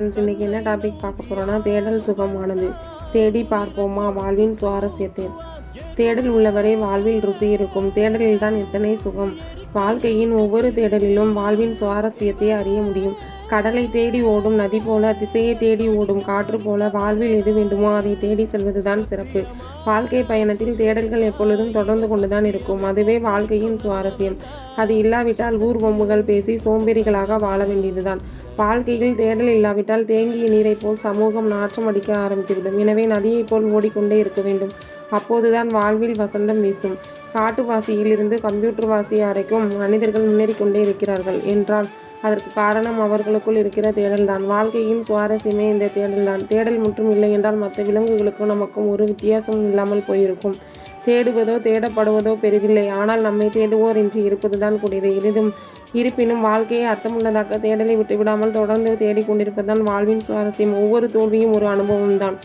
இன்னைக்கு என்ன டாபிக் பார்க்க போகிறோன்னா, தேடல் சுகமானது. தேடி பார்ப்போமா வாழ்வின் சுவாரஸ்யத்தை. தேடல் உள்ளவரை வாழ்வில் ருசி இருக்கும். தேடலில் தான் எத்தனை சுகம். வாழ்க்கையின் ஒவ்வொரு தேடலிலும் வாழ்வின் சுவாரஸ்யத்தை அறிய முடியும். கடலை தேடி ஓடும் நதி போல, திசையை தேடி ஓடும் காற்று போல, வாழ்வில் எது வேண்டுமோ அதை தேடி செல்வதுதான் சிறப்பு. வாழ்க்கை பயணத்தில் தேடல்கள் எப்பொழுதும் தொடர்ந்து கொண்டுதான் இருக்கும். அதுவே வாழ்க்கையின் சுவாரஸ்யம். அது இல்லாவிட்டால் ஊர் வம்புகள் பேசி சோம்பேறிகளாக வாழ வேண்டியதுதான். வாழ்க்கையில் தேடல் இல்லாவிட்டால் தேங்கிய நீரை போல் சமூகம் நாற்றம் அடிக்க ஆரம்பித்துவிடும். எனவே நதியைப் போல் ஓடிக்கொண்டே இருக்க வேண்டும். அப்போதுதான் வாழ்வில் வசந்தம் வீசும். காட்டுவாசியில் இருந்து கம்ப்யூட்டர் வாசி வரைக்கும் மனிதர்கள் முன்னேறி கொண்டே இருக்கிறார்கள் என்றால் அதற்கு காரணம் அவர்களுக்குள் இருக்கிற தேடல்தான். வாழ்க்கையின் சுவாரஸ்யமே இந்த தேடல்தான். தேடல் மட்டும் இல்லை என்றால் மற்ற விலங்குகளுக்கும் நமக்கும் ஒரு வித்தியாசமும் இல்லாமல் போயிருக்கும். தேடுவதோ தேடப்படுவதோ பெரிதில்லை. ஆனால் நம்மை தேடுவோர் இன்றி இருப்பதுதான் கூடியது. இருப்பினும் வாழ்க்கையை அர்த்தமுள்ளதாக்க தேடலை விட்டுவிடாமல் தொடர்ந்து தேடிக்கொண்டிருப்பதுதான் வாழ்வின் சுவாரஸ்யம். ஒவ்வொரு தோல்வியும் ஒரு அனுபவம்தான்.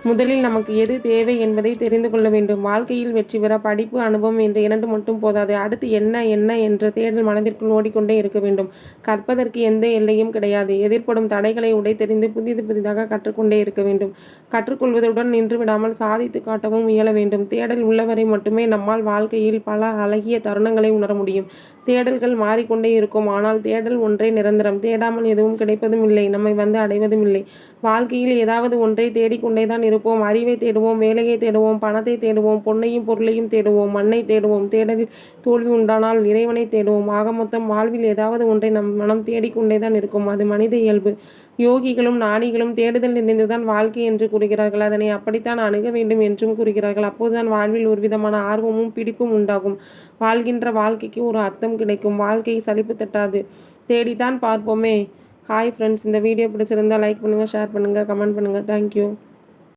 முதலில் நமக்கு எது தேவை என்பதை தெரிந்து கொள்ள வேண்டும். வாழ்க்கையில் வெற்றி பெற படிப்பு, அனுபவம் என்ற இரண்டு மட்டும் போதாது. அடுத்து என்ன என்ற தேடல் மனதிற்குள் ஓடிக்கொண்டே இருக்க வேண்டும். கற்பதற்கு எந்த எல்லையும் கிடையாது. எதிர்ப்படும் தடைகளை உடைத்தெறிந்து புதிதாக கற்றுக்கொண்டே இருக்க வேண்டும். கற்றுக்கொள்வதுடன் நின்று விடாமல் சாதித்து காட்டவும் முயல வேண்டும். தேடல் உள்ளவரை மட்டுமே நம்மால் வாழ்க்கையில் பல அழகிய தருணங்களை உணர முடியும். தேடல்கள் மாறிக்கொண்டே இருக்கும். ஆனால் தேடல் ஒன்றே நிரந்தரம். தேடாமல் எதுவும் கிடைப்பதும் இல்லை, நம்மை வந்து அடைவதும் இல்லை. வாழ்க்கையில் ஏதாவது ஒன்றை தேடிக்கொண்டேதான் இருப்போம். அறிவை தேடுவோம், வேலையை தேடுவோம், பணத்தை தேடுவோம், பொன்னையும் பொருளையும் தேடுவோம், மண்ணை தேடுவோம். தேடலில் தோல்வி உண்டானால் இறைவனை தேடுவோம். ஆக மொத்தம் வாழ்வில் ஏதாவது ஒன்றை நம் மனம் தேடிக்கொண்டேதான் இருக்கும். அது மனித இயல்பு. யோகிகளும் ஞானிகளும் தேடுதல் நிறைந்துதான் வாழ்க்கை என்று கூறுகிறார்கள். அதனை அப்படித்தான் அணுக வேண்டும் என்றும் கூறுகிறார்கள். அப்போதுதான் வாழ்வில் ஒரு விதமான ஆர்வமும் பிடிப்பும் உண்டாகும். வாழ்கின்ற வாழ்க்கைக்கு ஒரு அர்த்தம் கிடைக்கும். வாழ்க்கை சலிப்பு தட்டாது. தேடித்தான் பார்ப்போமே. ஹாய் ஃப்ரெண்ட்ஸ், இந்த வீடியோ பிடிச்சிருந்தால் லைக் பண்ணுங்கள், ஷேர் பண்ணுங்கள், கமெண்ட் பண்ணுங்கள். தேங்க்யூ.